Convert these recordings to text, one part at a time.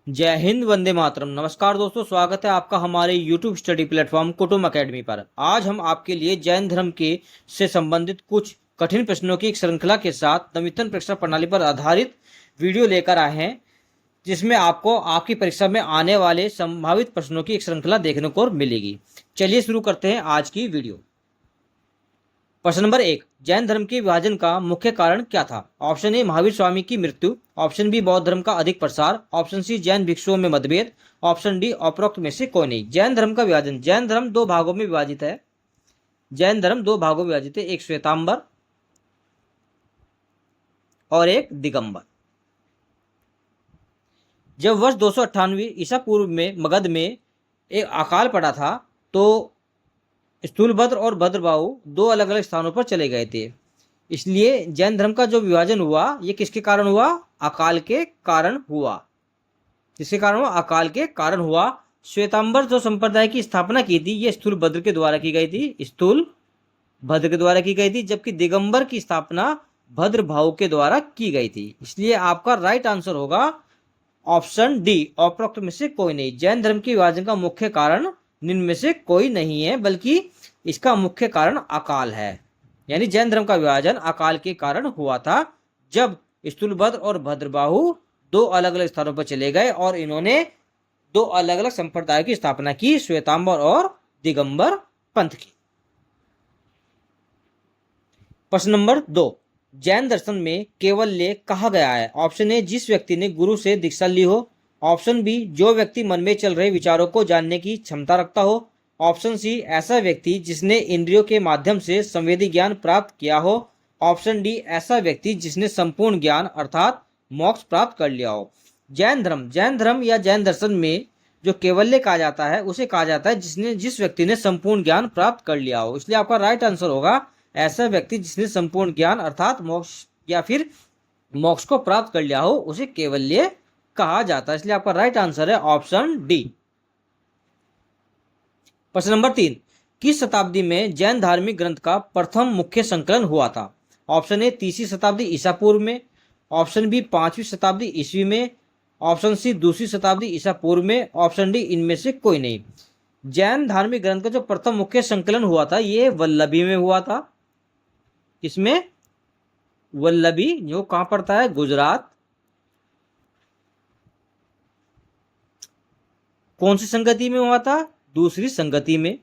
जय हिंद, वंदे मातरम। नमस्कार दोस्तों, स्वागत है आपका हमारे YouTube स्टडी प्लेटफॉर्म कुटुंब अकेडमी पर। आज हम आपके लिए जैन धर्म के से संबंधित कुछ कठिन प्रश्नों की एक श्रृंखला के साथ नवीनतम परीक्षा प्रणाली पर आधारित वीडियो लेकर आए हैं, जिसमें आपको आपकी परीक्षा में आने वाले संभावित प्रश्नों की एक श्रृंखला देखने को मिलेगी। चलिए शुरू करते हैं आज की वीडियो। प्रश्न नंबर 1, जैन धर्म के विभाजन का मुख्य कारण क्या था? ऑप्शन ए, महावीर स्वामी की मृत्यु। ऑप्शन बी, बौद्ध धर्म का अधिक प्रसार। ऑप्शन सी, जैन भिक्षुओं में मतभेद। ऑप्शन डी, उपरोक्त में से कोई नहीं। जैन धर्म का विभाजन, जैन धर्म दो भागों में विभाजित है। जैन धर्म दो भागों में विभाजित है, एक श्वेतांबर और एक दिगंबर। जब वर्ष 298 ईसा पूर्व में मगध में एक अकाल पड़ा था, तो स्थूलभद्र और भद्रबाहु दो अलग अलग स्थानों पर चले गए थे। इसलिए जैन धर्म का जो विभाजन हुआ, ये किसके कारण हुआ? अकाल के कारण हुआ। किसके कारण हुआ? अकाल के कारण हुआ। श्वेतांबर जो संप्रदाय की स्थापना की थी, ये स्थूलभद्र के द्वारा की गई थी, स्थूलभद्र के द्वारा की गई थी, जबकि दिगंबर की स्थापना भद्रबाहु के द्वारा की गई थी। इसलिए आपका राइट आंसर होगा ऑप्शन डी, उपरोक्त में से कोई नहीं। जैन धर्म के विभाजन का मुख्य कारण निम्न में से कोई नहीं है, बल्कि इसका मुख्य कारण अकाल है। यानी जैन धर्म का विभाजन अकाल के कारण हुआ था, जब स्थूलभद्र और भद्रबाहु दो अलग अलग स्थानों पर चले गए और इन्होंने दो अलग अलग संप्रदायों की स्थापना की, श्वेतांबर और दिगंबर पंथ की। प्रश्न नंबर 2, जैन दर्शन में केवल्य कहा गया है? ऑप्शन ए, जिस व्यक्ति ने गुरु से दीक्षा ली हो। ऑप्शन बी, जो व्यक्ति मन में चल रहे विचारों को जानने की क्षमता रखता हो। ऑप्शन सी, ऐसा व्यक्ति जिसने इंद्रियों के माध्यम से संवेदी ज्ञान प्राप्त किया हो। ऑप्शन डी, ऐसा व्यक्ति जिसने संपूर्ण ज्ञान अर्थात मोक्ष प्राप्त कर लिया हो। जैन धर्म या जैन दर्शन में जो केवल्य कहा जाता है, उसे कहा जाता है जिस व्यक्ति ने संपूर्ण ज्ञान प्राप्त कर लिया हो। इसलिए आपका राइट आंसर होगा ऐसा व्यक्ति जिसने संपूर्ण ज्ञान अर्थात मोक्ष या फिर मोक्ष को प्राप्त कर लिया हो, उसे केवल्य कहा जाता है। इसलिए आपका राइट आंसर है ऑप्शन डी। प्रश्न नंबर 3, किस शताब्दी में जैन धार्मिक ग्रंथ का प्रथम मुख्य संकलन हुआ था? ऑप्शन ए, 3वीं शताब्दी ईसा पूर्व में। ऑप्शन बी, 5वीं शताब्दी ईस्वी में। ऑप्शन सी, 2वीं शताब्दी ईसा पूर्व में। ऑप्शन डी, इनमें से कोई नहीं। जैन धार्मिक ग्रंथ का जो प्रथम मुख्य संकलन हुआ था, ये वल्लभी में हुआ था। किसमें? वल्लभी, जो कहां पड़ता है? गुजरात। कौन सी संगति में हुआ था? दूसरी संगति में।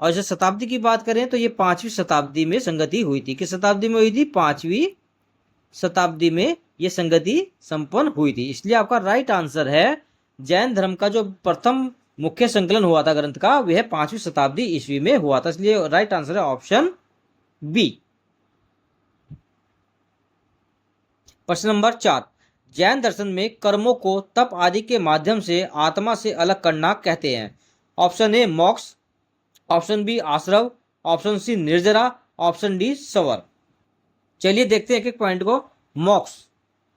और जब शताब्दी की बात करें तो ये 5वीं शताब्दी में संगति हुई थी। किस शताब्दी में हुई थी? 5वीं शताब्दी में ये संगति संपन्न हुई थी। इसलिए आपका राइट आंसर है, जैन धर्म का जो प्रथम मुख्य संकलन हुआ था ग्रंथ का, वह 5वीं शताब्दी ईस्वी में हुआ था। इसलिए राइट आंसर है ऑप्शन बी। प्रश्न नंबर 4, जैन दर्शन में कर्मों को तप आदि के माध्यम से आत्मा से अलग करना कहते हैं। ऑप्शन ए, मोक्ष। ऑप्शन बी, आश्रव। ऑप्शन सी, निर्जरा। ऑप्शन डी, सवर। चलिए देखते हैं एक एक पॉइंट को। मोक्ष,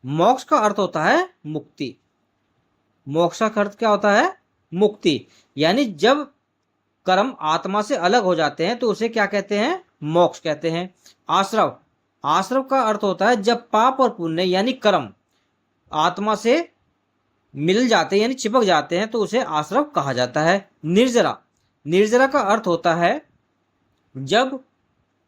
मोक्ष का अर्थ होता है मुक्ति। मोक्ष का अर्थ क्या होता है? मुक्ति। यानी जब कर्म आत्मा से अलग हो जाते हैं तो उसे क्या कहते हैं? मोक्ष कहते हैं। आश्रव, आश्रव का अर्थ होता है जब पाप और पुण्य यानी कर्म आत्मा से मिल जाते हैं यानी चिपक जाते हैं, तो उसे आश्रव कहा जाता है। निर्जरा, निर्जरा का अर्थ होता है जब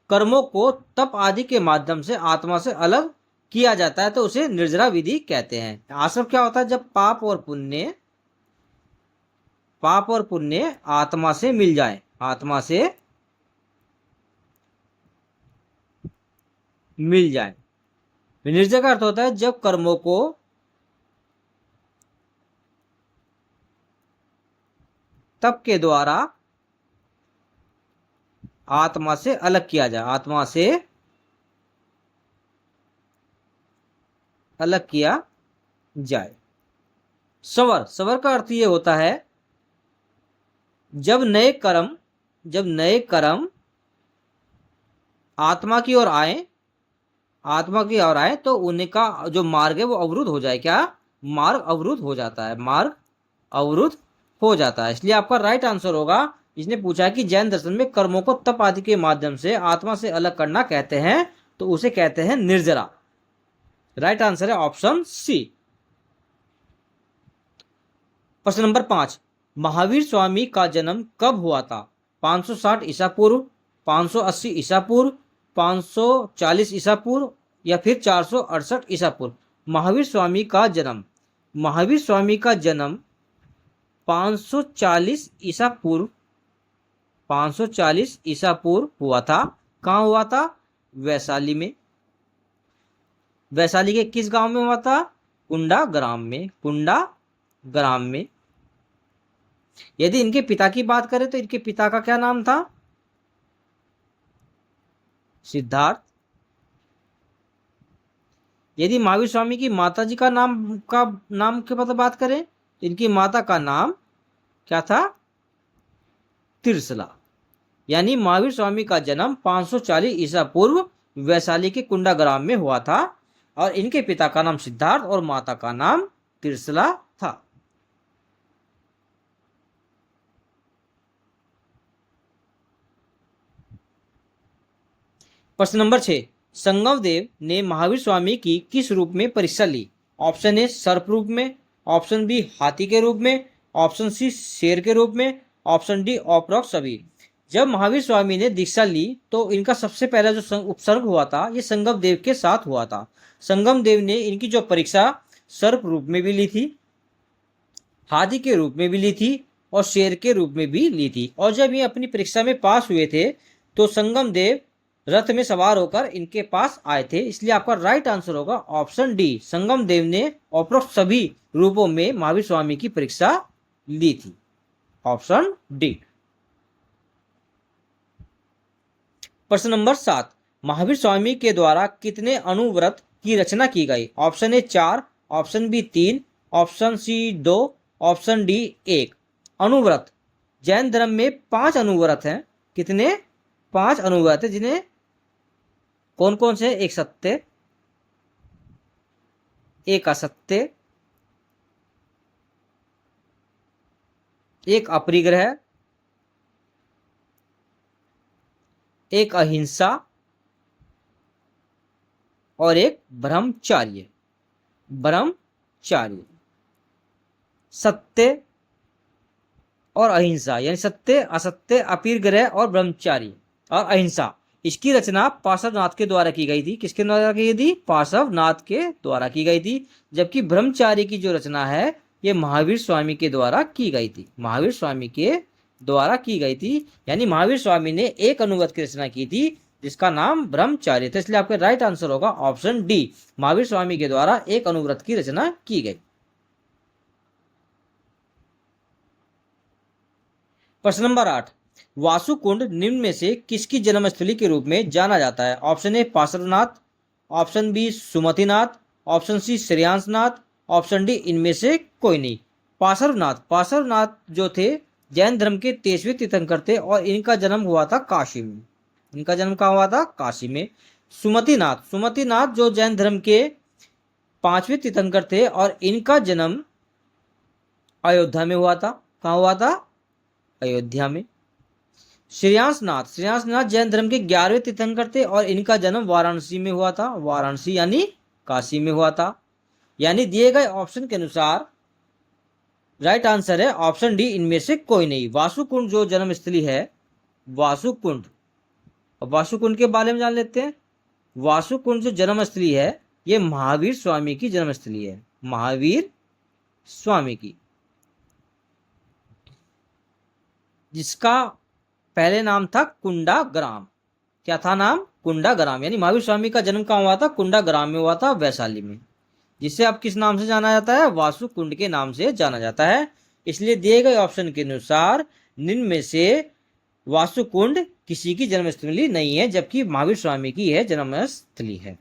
कर्मों को तप आदि के माध्यम से आत्मा से अलग किया जाता है, तो उसे निर्जरा विधि कहते हैं। आश्रव क्या होता है? जब पाप और पुण्य आत्मा से मिल जाए, आत्मा से मिल जाए। निर्जरा का अर्थ होता है जब कर्मों को तप के द्वारा आत्मा से अलग किया जाए, आत्मा से अलग किया जाए। सवर, सवर का अर्थ ये होता है जब नए कर्म आत्मा की ओर आए, तो उनका जो मार्ग है वो अवरुद्ध हो जाए। क्या? मार्ग अवरुद्ध हो जाता है, मार्ग अवरुद्ध हो जाता है। इसलिए आपका राइट आंसर होगा, इसने पूछा कि जैन दर्शन में कर्मों को तप आदि के माध्यम से आत्मा से अलग करना कहते हैं, तो उसे कहते हैं निर्जरा। राइट आंसर है ऑप्शन सी। प्रश्न नंबर 5, महावीर स्वामी का जन्म कब हुआ था? 560 ईसा पूर्व, 580 ईसा पूर्व, 540 ईसा पूर्व या फिर 468 ईसा पूर्व। महावीर स्वामी का जन्म, महावीर स्वामी का जन्म 540 ईसा पूर्व, 540 ईसा पूर्व हुआ था। कहाँ हुआ था? वैशाली में। वैशाली के किस गांव में हुआ था? कुंडा ग्राम में, कुंडा ग्राम में। यदि इनके पिता की बात करें तो इनके पिता का क्या नाम था? सिद्धार्थ। यदि महावीर स्वामी की माता जी का नाम के बात करें तो इनकी माता का नाम क्या था? तिरसला। यानी महावीर स्वामी का जन्म 540 ईसा पूर्व वैशाली के कुंडा ग्राम में हुआ था और इनके पिता का नाम सिद्धार्थ और माता का नाम तिरसला था। प्रश्न नंबर 6, संगमदेव ने महावीर स्वामी की किस रूप में परीक्षा ली? ऑप्शन ए सर्प रूप में, ऑप्शन बी हाथी के रूप में, ऑप्शन सी शेर के रूप में, ऑप्शन डी उपरोक्त सभी। जब महावीर स्वामी ने दीक्षा ली तो इनका सबसे पहला जो उपसर्ग हुआ था ये संगम देव के साथ हुआ था। संगम देव ने इनकी जो परीक्षा सर्प रूप में भी ली थी, हाथी के रूप में भी ली थी और शेर के रूप में भी ली थी। और जब ये अपनी परीक्षा में पास हुए थे तो संगम देव रथ में सवार होकर इनके पास आए थे। इसलिए आपका राइट आंसर होगा ऑप्शन डी, संगम देव ने उपरोक्त सभी रूपों में महावीर स्वामी की परीक्षा ली थी। Option D. प्रश्न नंबर 7, महावीर स्वामी के द्वारा कितने अनुव्रत की रचना की गई? Option A 4, option B 3, option C 2, option D 1। अनुव्रत, जैन धर्म में 5 अनुव्रत हैं। कितने? 5 अनुव्रत है, जिन्हें कौन कौन से? एक सत्य, एक असत्य, एक अपरिग्रह, एक अहिंसा और एक ब्रह्मचार्य। ब्रह्मचार्य, सत्य और अहिंसा, यानी सत्य, असत्य, अपरिग्रह और ब्रह्मचार्य और अहिंसा। इसकी रचना पार्श्वनाथ के द्वारा की गई थी। किसके द्वारा की गई थी? पार्श्वनाथ के द्वारा की गई थी। जबकि ब्रह्मचार्य की जो रचना है ये महावीर स्वामी के द्वारा की गई थी। महावीर स्वामी के द्वारा की गई थी, यानी महावीर स्वामी ने एक अनुव्रत की रचना की थी जिसका नाम ब्रह्मचार्य था। इसलिए आपका राइट आंसर होगा ऑप्शन डी, महावीर स्वामी के द्वारा एक अनुव्रत की रचना की गई। प्रश्न नंबर 8, वासुकुंड निम्न में से किसकी जन्मस्थली के रूप में जाना जाता है? Option A Parshvanath, option B Sumatinath, option C Shreyansnath, option D इनमें से कोई नहीं। पार्श्वनाथ, पार्श्वनाथ जो थे जैन धर्म के 23वें तीर्थंकर थे और इनका जन्म हुआ था काशी में। इनका जन्म कहाँ हुआ था? काशी में। सुमतिनाथ, सुमतिनाथ जो जैन धर्म के 5वें तीर्थंकर थे और इनका जन्म अयोध्या में हुआ था। कहाँ हुआ था? अयोध्या में। श्रेयांसनाथ, श्रेयांसनाथ जैन धर्म के 11वें तीर्थंकर थे और इनका जन्म वाराणसी में हुआ था। वाराणसी यानी काशी में हुआ था। यानी दिए गए ऑप्शन के अनुसार राइट आंसर है ऑप्शन डी, इनमें से कोई नहीं। वासुकुंड जो जन्मस्थली है, वासुकुंड, वासुकुंड के बारे में जान लेते हैं। वासुकुंड जो जन्मस्थली है ये महावीर स्वामी की जन्मस्थली है। महावीर स्वामी की, जिसका पहले नाम था कुंडा ग्राम। क्या था नाम? कुंडा ग्राम। यानी महावीर स्वामी का जन्म कहाँ हुआ था? कुंडा ग्राम में हुआ था, वैशाली में, जिसे अब किस नाम से जाना जाता है? वासुकुंड के नाम से जाना जाता है। इसलिए दिए गए ऑप्शन के अनुसार निम्न में से वासुकुंड किसी की जन्मस्थली नहीं है, जबकि महावीर स्वामी की यह जन्मस्थली है।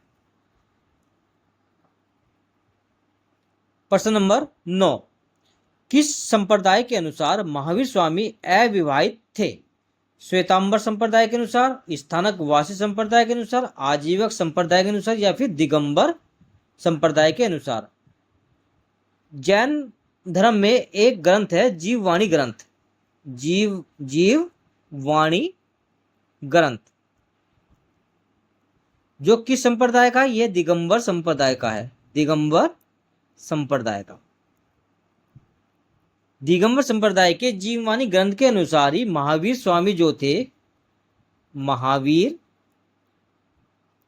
प्रश्न नंबर 9, किस संप्रदाय के अनुसार महावीर स्वामी अविवाहित थे? श्वेतांबर संप्रदाय के अनुसार, स्थानक वासी संप्रदाय के अनुसार, आजीवक संप्रदाय के अनुसार या फिर दिगंबर संप्रदाय के अनुसार। जैन धर्म में एक ग्रंथ है जीववाणी ग्रंथ। जीववाणी ग्रंथ, जो किस संप्रदाय का है? यह दिगंबर संप्रदाय का है, दिगंबर संप्रदाय का। दिगंबर संप्रदाय के जीववाणी ग्रंथ के अनुसार ही महावीर स्वामी जो थे, महावीर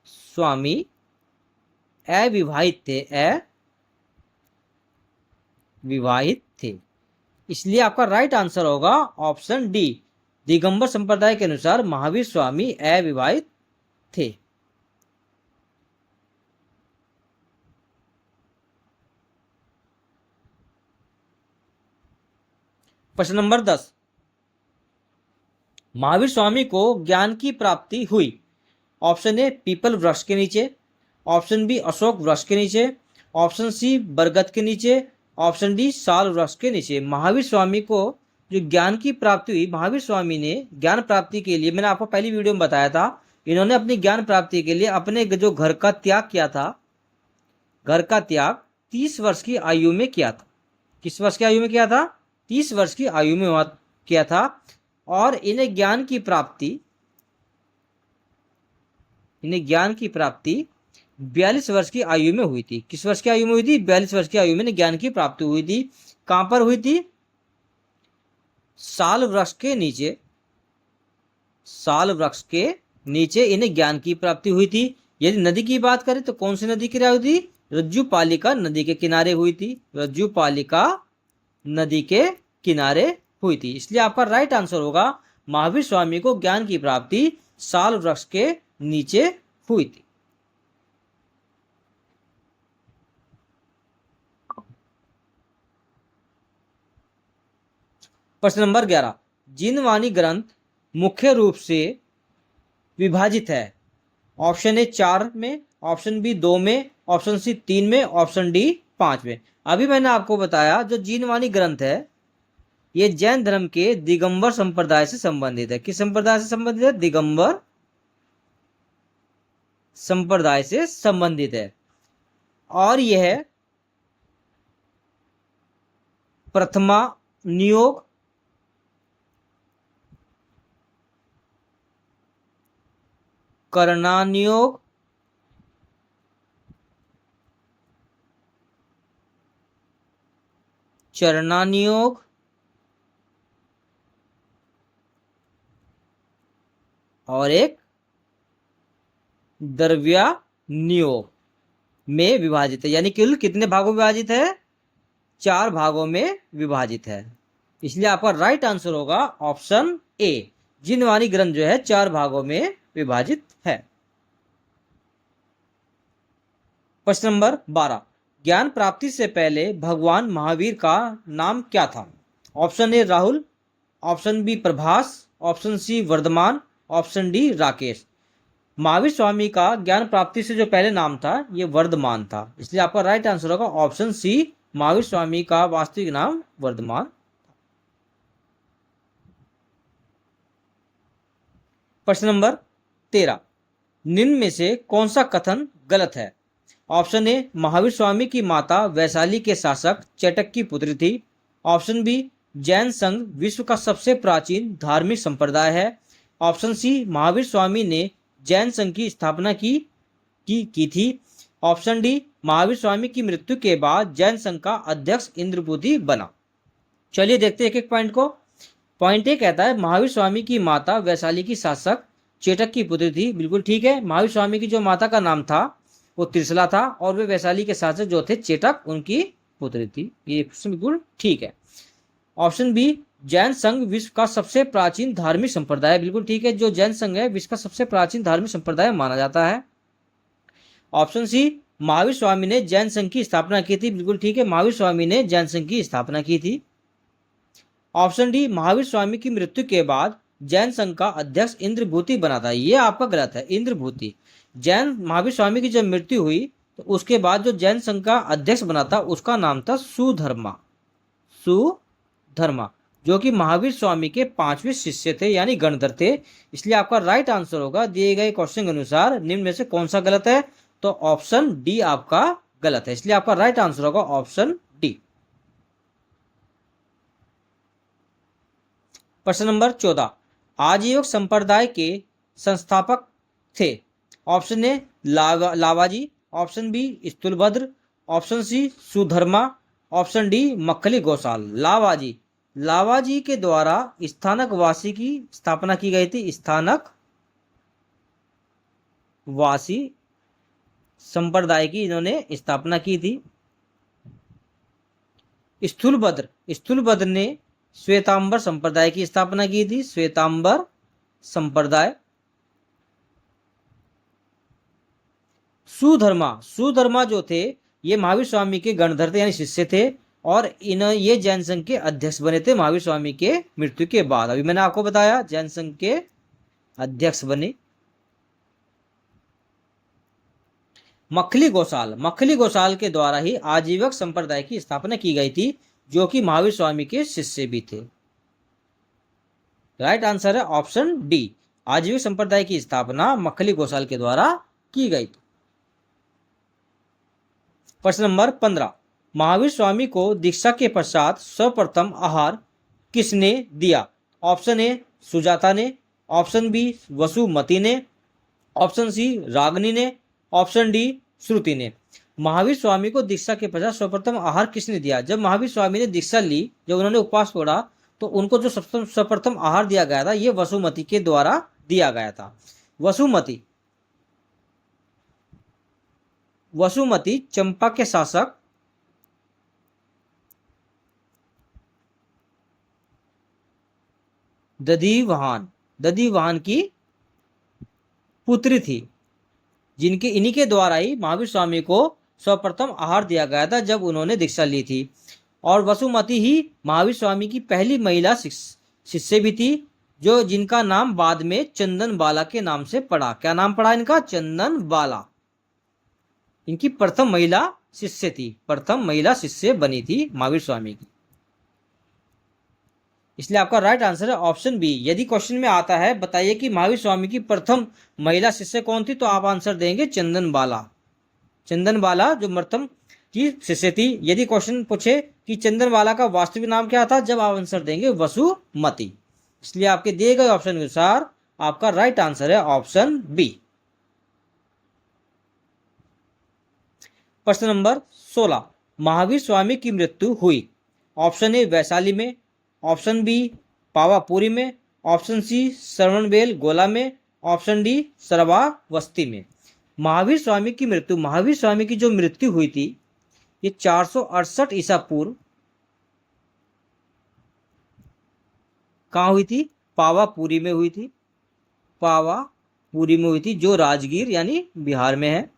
स्वामी अविवाहित थे, अविवाहित थे। इसलिए आपका राइट आंसर होगा ऑप्शन डी, दिगंबर संप्रदाय के अनुसार महावीर स्वामी अविवाहित थे। प्रश्न नंबर 10, महावीर स्वामी को ज्ञान की प्राप्ति हुई। ऑप्शन ए पीपल वृक्ष के नीचे, ऑप्शन बी अशोक वृक्ष के नीचे, ऑप्शन सी बरगद के नीचे, ऑप्शन डी साल वृक्ष के नीचे। महावीर स्वामी को जो ज्ञान की प्राप्ति हुई, महावीर स्वामी ने ज्ञान प्राप्ति के लिए, मैंने आपको पहली वीडियो में बताया था, इन्होंने अपनी ज्ञान प्राप्ति के लिए अपने जो घर का त्याग किया था, घर का त्याग 30 वर्ष की आयु में किया था। किस वर्ष की आयु में किया था? 30 वर्ष की आयु में किया था। और इन्हें ज्ञान की प्राप्ति 42 वर्ष की आयु में हुई थी। किस वर्ष की आयु में हुई थी? 42 वर्ष की आयु में ज्ञान की प्राप्ति हुई थी। कहां पर हुई थी? साल वृक्ष के नीचे, साल वृक्ष के नीचे इन्हें ज्ञान की प्राप्ति हुई थी। यदि नदी की बात करें तो कौन सी नदी की हुई थी? रज्जुपालिका नदी के किनारे हुई थी, रज्जुपालिका नदी के किनारे हुई थी। इसलिए आपका राइट आंसर होगा महावीर स्वामी को ज्ञान की प्राप्ति साल वृक्ष के नीचे हुई थी। प्रश्न नंबर 11, जीनवाणी ग्रंथ मुख्य रूप से विभाजित है। ऑप्शन ए 4 में, ऑप्शन बी 2 में, ऑप्शन सी 3 में, ऑप्शन डी 5 में। अभी मैंने आपको बताया जो जीनवाणी ग्रंथ है ये जैन धर्म के दिगंबर संप्रदाय से संबंधित है। किस संप्रदाय से संबंधित है? दिगंबर संप्रदाय से संबंधित है। और यह प्रथमा नियोग, करणानियोग, चरणानियोग और एक द्रव्यानियोग में विभाजित है। यानी कुल कितने भागों में विभाजित है? 4 भागों में विभाजित है। इसलिए आपका राइट आंसर होगा ऑप्शन ए, जीनवाणी ग्रंथ जो है 4 भागों में विभाजित है। प्रश्न नंबर 12, ज्ञान प्राप्ति से पहले भगवान महावीर का नाम क्या था? Option A Rahul, option B Prabhas, option C Vardhaman, option D Rakesh. Mahavir Swami का ज्ञान प्राप्ति से जो पहले नाम था ये वर्धमान था। इसलिए आपका राइट आंसर होगा ऑप्शन सी, महावीर स्वामी का वास्तविक नाम वर्धमान। प्रश्न नंबर 13, निम्न में से कौन सा कथन गलत है? ऑप्शन ए महावीर स्वामी की माता वैशाली के शासक चेटक की पुत्री थी। ऑप्शन बी जैन संघ विश्व का सबसे प्राचीन धार्मिक संप्रदाय है। ऑप्शन सी महावीर स्वामी ने जैन संघ की स्थापना की थी। ऑप्शन डी महावीर स्वामी की मृत्यु के बाद जैन संघ का अध्यक्ष इंद्रभूति बना। चलिए देखते हैं एक एक पॉइंट को। पॉइंट ए कहता है महावीर स्वामी की माता वैशाली की शासक चेटक की पुत्री थी। बिल्कुल ठीक है। महावीर स्वामी की जो माता का नाम था वो त्रिशला था और वे वैशाली के शासक जो थे चेटक उनकी पुत्री थी। ये प्रश्न बिल्कुल ठीक है। ऑप्शन बी जैन संघ विश्व का सबसे प्राचीन धार्मिक संप्रदाय, बिल्कुल ठीक है। जो जैन संघ है विश्व का सबसे प्राचीन धार्मिक संप्रदाय माना जाता है। ऑप्शन सी महावीर स्वामी ने जैन संघ की स्थापना की थी, बिल्कुल ठीक है। महावीर स्वामी ने जैन संघ की स्थापना की थी। ऑप्शन डी महावीर स्वामी की मृत्यु के बाद जैन संघ का अध्यक्ष इंद्रभूति बना था। ये आपका गलत है। इंद्रभूति, जैन महावीर स्वामी की जब मृत्यु हुई तो उसके बाद जो जैन संघ का अध्यक्ष बना था उसका नाम था सुधर्मा, सुधर्मा, जो कि महावीर स्वामी के 5वें शिष्य थे यानी गणधर थे। इसलिए आपका राइट आंसर होगा दिए गए क्वेश्चन के अनुसार निम्न में से कौन सा गलत है? तो ऑप्शन डी आपका गलत है। इसलिए आपका राइट आंसर होगा ऑप्शन डी। प्रश्न नंबर 14, आजीवक संप्रदाय के संस्थापक थे। Option A Lavaji, option B Sthulabhadra, option C Sudharma, option D Makkhali Goshal. Lavaji, Lavaji के द्वारा स्थानक वासी की स्थापना की गई थी। स्थानक वासी संप्रदाय की इन्होंने स्थापना की थी। स्थूलभद्र, स्थूलभद्र ने श्वेतांबर संप्रदाय की स्थापना की थी। श्वेतांबर संप्रदाय। सुधर्मा, सुधर्मा जो थे ये महावीर स्वामी के गणधर थे यानी शिष्य थे और ये जैन संघ के अध्यक्ष बने थे महावीर स्वामी के मृत्यु के बाद। अभी मैंने आपको बताया जैन संघ के अध्यक्ष बने। मक्खली गौशाल, मक्खली गौशाल के द्वारा ही आजीवक संप्रदाय की स्थापना की गई थी जो कि महावीर स्वामी के शिष्य भी थे। राइट आंसर है ऑप्शन डी, आजीविक संप्रदाय की स्थापना मक्खली गौशाल के द्वारा की गई थी। प्रश्न नंबर 15, महावीर स्वामी को दीक्षा के पश्चात सर्वप्रथम आहार किसने दिया? ऑप्शन ए सुजाता ने, ऑप्शन बी वसुमती ने, ऑप्शन सी रागनी ने, ऑप्शन डी श्रुति ने। महावीर स्वामी को दीक्षा के पश्चात सर्वप्रथम आहार किसने दिया? जब महावीर स्वामी ने दीक्षा ली, जब उन्होंने उपवास तोड़ा, तो उनको जो सर्वप्रथम आहार दिया गया था ये वसुमती के द्वारा दिया गया था। वसुमती, वसुमती चंपा के शासक दधिवाहन, दधिवाहन की पुत्री थी, जिनके इन्हीं के द्वारा ही महावीर स्वामी को सर्वप्रथम आहार दिया गया था जब उन्होंने दीक्षा ली थी। और वसुमती ही महावीर स्वामी की पहली महिला शिष्य भी थी, जो जिनका नाम बाद में चंदन बाला के नाम से पड़ा। क्या नाम पड़ा इनका? चंदन बाला। इनकी प्रथम महिला शिष्य थी, प्रथम महिला शिष्य बनी थी महावीर स्वामी की। इसलिए आपका राइट आंसर है ऑप्शन बी। यदि क्वेश्चन में आता है बताइए कि महावीर स्वामी की प्रथम महिला शिष्य कौन थी, तो आप आंसर देंगे चंदन बाला। चंदन बाला जो प्रथम की शिष्य थी। यदि क्वेश्चन पूछे कि चंदन बाला का वास्तविक नाम क्या था, जब आप आंसर देंगे वसुमती। इसलिए आपके दिए गए ऑप्शन के अनुसार आपका राइट आंसर है ऑप्शन बी। प्रश्न नंबर 16, महावीर स्वामी की मृत्यु हुई। ऑप्शन ए वैशाली में, ऑप्शन बी पावापुरी में, ऑप्शन सी श्रवणबेल गोला में, ऑप्शन डी श्रावस्ती में। महावीर स्वामी की मृत्यु, महावीर स्वामी की जो मृत्यु हुई थी ये 468 ईसा पूर्व कहाँ हुई थी? पावापुरी में हुई थी। पावापुरी में हुई थी जो राजगीर यानी बिहार में है।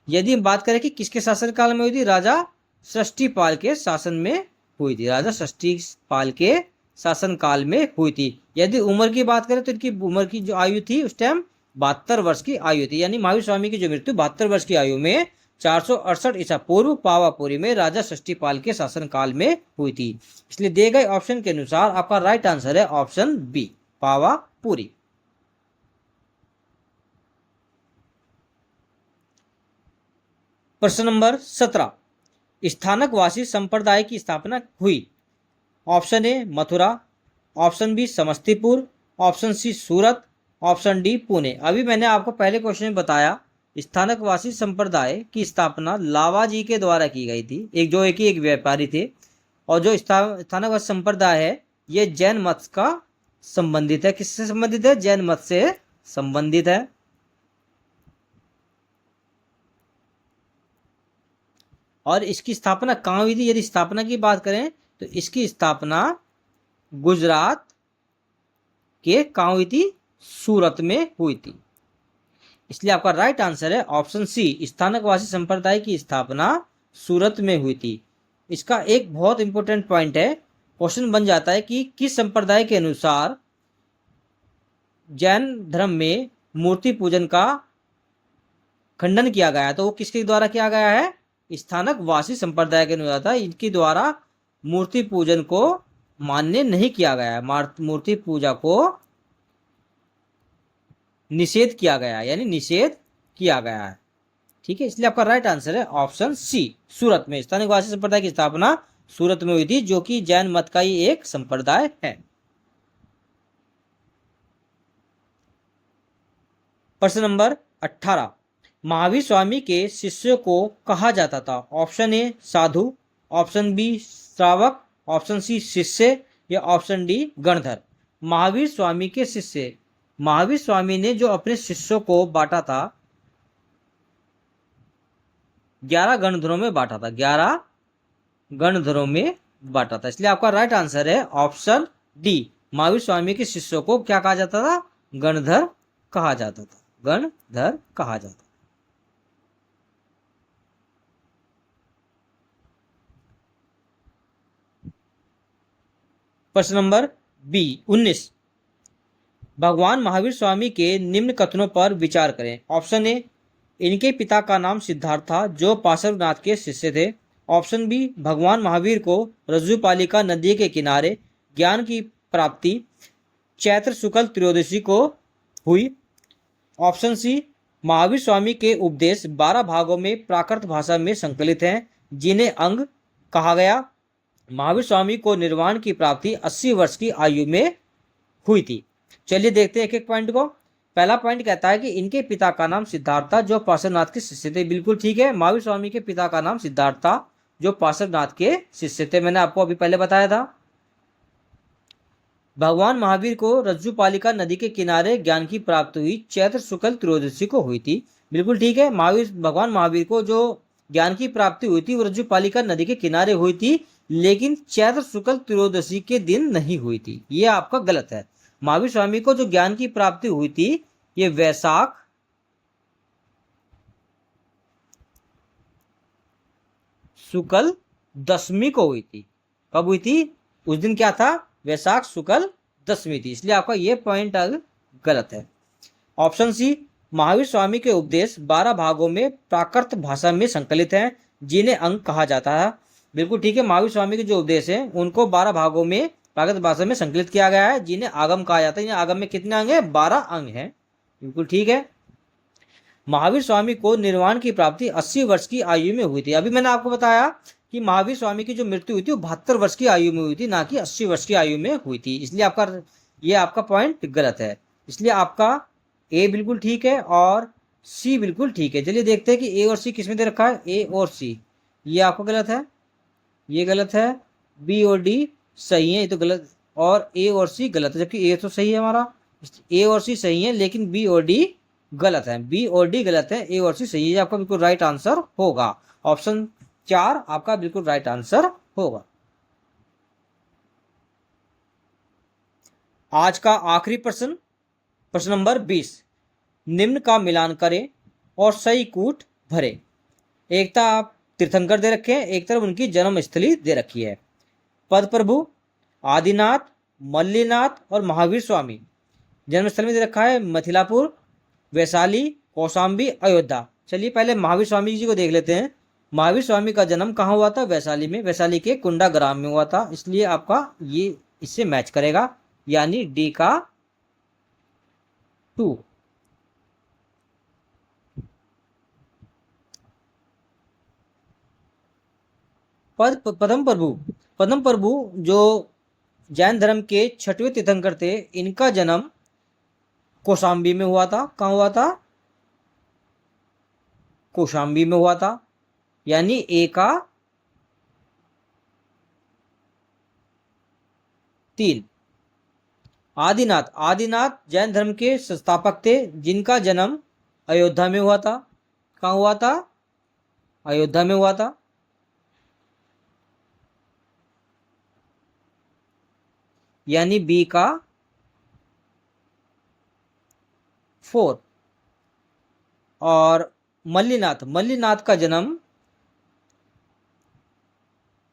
यदि हम बात करें कि किसके शासनकाल में हुई थी, राजा षष्ठीपाल के शासन में हुई थी। राजा षष्ठीपाल के शासनकाल में हुई थी। यदि उम्र की बात करें तो इनकी उम्र की जो आयु थी उस टाइम 72 वर्ष की आयु थी। यानी महावीर स्वामी की जो मृत्यु 72 वर्ष की आयु में 468 ईसा पूर्व पावापुरी में राजा षष्ठीपाल के शासनकाल में हुई थी। इसलिए दिए गए ऑप्शन के अनुसार आपका राइट आंसर है ऑप्शन बी, पावापुरी। प्रश्न नंबर 17, स्थानकवासी संप्रदाय की स्थापना हुई। Option A Mathura, option B Samastipur, option C Surat, option D Pune. अभी मैंने आपको पहले क्वेश्चन में बताया स्थानकवासी संप्रदाय की स्थापना लावाजी के द्वारा की गई थी। एक व्यापारी थे और जो स्थानकवासी संप्रदाय है ये जैन मत का संबंधित है। किससे संबंधित है? जैन मत से संबंधित है। और इसकी स्थापना कहाँ हुई थी? यदि स्थापना की बात करें तो इसकी स्थापना गुजरात के कहाँ हुई थी? सूरत में हुई थी। इसलिए आपका राइट आंसर है ऑप्शन सी, स्थानकवासी संप्रदाय की स्थापना सूरत में हुई थी। इसका एक बहुत इंपॉर्टेंट पॉइंट है, क्वेश्चन बन जाता है कि किस संप्रदाय के अनुसार जैन धर्म में मूर्ति पूजन का खंडन किया गया, तो वो किसके द्वारा किया गया है? स्थानकवासी संप्रदाय के अनुसार था। इनके द्वारा मूर्ति पूजन को मान्य नहीं किया गया है, मूर्ति पूजा को निषेध किया गया, यानी निषेध किया गया है। ठीक है, इसलिए आपका राइट आंसर है ऑप्शन सी, सूरत में। स्थानकवासी संप्रदाय की स्थापना सूरत में हुई थी, जो कि जैन मत का ही एक संप्रदाय है। प्रश्न नंबर 18 महावीर स्वामी के शिष्यों को कहा जाता था। ऑप्शन ए साधु, ऑप्शन बी श्रावक, ऑप्शन सी शिष्य या ऑप्शन डी गणधर। महावीर स्वामी के शिष्य, महावीर स्वामी ने जो अपने शिष्यों को बांटा था 11 गणधरों में बांटा था, 11 गणधरों में बांटा था। इसलिए आपका राइट आंसर है ऑप्शन डी। महावीर स्वामी के शिष्यों को क्या कहा जाता था? गणधर कहा जाता था, गणधर कहा जाता। प्रश्न नंबर बी 19 भगवान महावीर स्वामी के निम्न कथनों पर विचार करें। ऑप्शन ए इनके पिता का नाम सिद्धार्थ था जो पार्श्वनाथ के शिष्य थे। ऑप्शन बी भगवान महावीर को रज्जुपालिका नदी के किनारे ज्ञान की प्राप्ति चैत्र शुक्ल त्रयोदशी को हुई। ऑप्शन सी महावीर स्वामी के उपदेश 12 भागों में प्राकृत भाषा में संकलित हैं जिन्हें अंग कहा गया। महावीर स्वामी को निर्वाण की प्राप्ति 80 वर्ष की आयु में हुई थी। चलिए देखते हैं एक एक पॉइंट को। पहला पॉइंट कहता है कि इनके पिता का नाम सिद्धार्थ था जो पार्श्वनाथ के शिष्य थे। बिल्कुल ठीक है, महावीर स्वामी के पिता का नाम सिद्धार्थ था जो पार्श्वनाथ के शिष्य थे। मैंने आपको अभी पहले बताया था। भगवान महावीर को रज्जुपालिका नदी के किनारे ज्ञान की प्राप्ति हुई चैत्र शुक्ल त्रयोदशी को हुई थी। बिल्कुल ठीक है, भगवान महावीर को जो ज्ञान की प्राप्ति हुई थी वो रज्जुपालिका नदी के किनारे हुई थी, लेकिन चैत्र शुक्ल त्रयोदशी के दिन नहीं हुई थी। ये आपका गलत है। महावीर स्वामी को जो ज्ञान की प्राप्ति हुई थी ये वैशाख शुक्ल दशमी को हुई थी। कब हुई थी? उस दिन क्या था? वैशाख शुक्ल दशमी थी। इसलिए आपका ये पॉइंट गलत है। ऑप्शन सी महावीर स्वामी के उपदेश 12 भागों में प्राकृत भाषा में संकलित हैं जिन्हें अंग कहा जाता है। बिल्कुल ठीक है, महावीर स्वामी के जो उपदेश हैं उनको 12 भागों में प्राकृत भाषा में संकलित किया गया है जिन्हें आगम कहा जाता है। आगम में कितने अंग हैं? 12 अंग हैं। बिल्कुल ठीक है। महावीर स्वामी को निर्वाण की प्राप्ति 80 वर्ष की आयु में हुई थी। अभी मैंने आपको बताया कि महावीर स्वामी की जो मृत्यु हुई थी वो 72 वर्ष की आयु में हुई थी, ना कि 80 वर्ष की आयु में हुई थी। इसलिए आपका पॉइंट गलत है। इसलिए आपका ए बिल्कुल ठीक है और सी बिल्कुल ठीक है। चलिए देखते हैं कि ए और सी किसमें दे रखा है। ए और सी ये आपको गलत है, ये गलत है। बी और डी सही है, ये तो गलत, और ए और सी गलत है, जबकि ए तो सही है हमारा। ए और सी सही है लेकिन बी और डी गलत है। बी और डी गलत है, ए और सी सही है। आपका बिल्कुल राइट आंसर होगा ऑप्शन 4 आपका बिल्कुल राइट आंसर होगा। आज का आखिरी प्रश्न, प्रश्न नंबर 20 निम्न का मिलान करें और सही कूट भरे। एक तो आप तीर्थंकर दे रखे हैं, एक तरफ उनकी जन्मस्थली दे रखी है। पद प्रभु, आदिनाथ, मल्लीनाथ और महावीर स्वामी। जन्मस्थल में दे रखा है मिथिलापुर, वैशाली, कौशाम्बी, अयोध्या। चलिए पहले महावीर स्वामी जी को देख लेते हैं। महावीर स्वामी का जन्म कहाँ हुआ था? वैशाली में, वैशाली के कुंडा ग्राम में हुआ था। इसलिए आपका ये इससे मैच करेगा, यानी डी का 2। पद्म प्रभु जो जैन धर्म के 6वें तीर्थंकर थे, इनका जन्म कौशाम्बी में हुआ था। कहाँ हुआ था? कौशाम्बी में हुआ था, यानी ए का 3। आदिनाथ जैन धर्म के संस्थापक थे जिनका जन्म अयोध्या में हुआ था। कहाँ हुआ था? अयोध्या में हुआ था, यानी बी का 4। और मल्लीनाथ का जन्म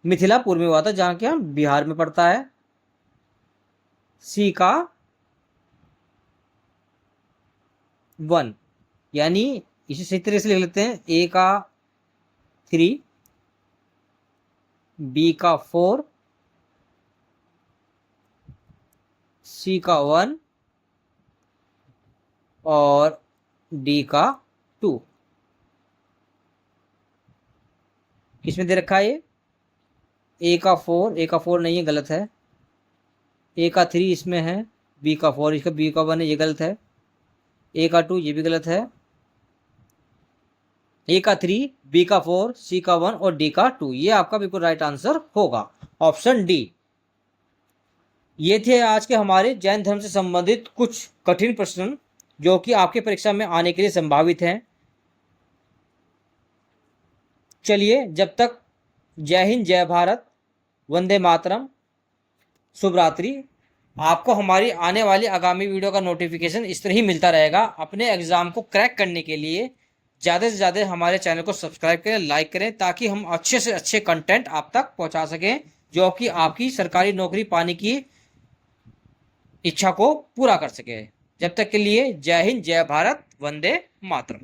मिथिलापुर में हुआ था, जहां क्या बिहार में पड़ता है। सी का 1, यानी इसे सही तरह से लिख लेते हैं। ए का 3, बी का 4, सी का 1 और डी का 2। किसमें दे रखा है ये? ए का 4, ए का 4 नहीं है, गलत है। ए का 3 इसमें है, बी का 4, इसका बी का 1 है, ये गलत है। ए का 2 ये भी गलत है, ए का 3, बी का 4, सी का 1 और डी का 2। ये आपका बिल्कुल राइट आंसर होगा, ऑप्शन डी। ये थे आज के हमारे जैन धर्म से संबंधित कुछ कठिन प्रश्न जो कि आपके परीक्षा में आने के लिए संभावित हैं। चलिए, जब तक जय हिंद, जय भारत, वंदे मातरम, शुभ रात्रि। आपको हमारी आने वाली आगामी वीडियो का नोटिफिकेशन इस तरह ही मिलता रहेगा। अपने एग्जाम को क्रैक करने के लिए ज़्यादा से ज़्यादा हमारे चैनल को सब्सक्राइब करें, लाइक करें, ताकि हम अच्छे से अच्छे कंटेंट आप तक पहुंचा सकें जो कि आपकी सरकारी नौकरी पाने की इच्छा को पूरा कर सके। जब तक के लिए जय हिंद, जय भारत, वंदे मातरम।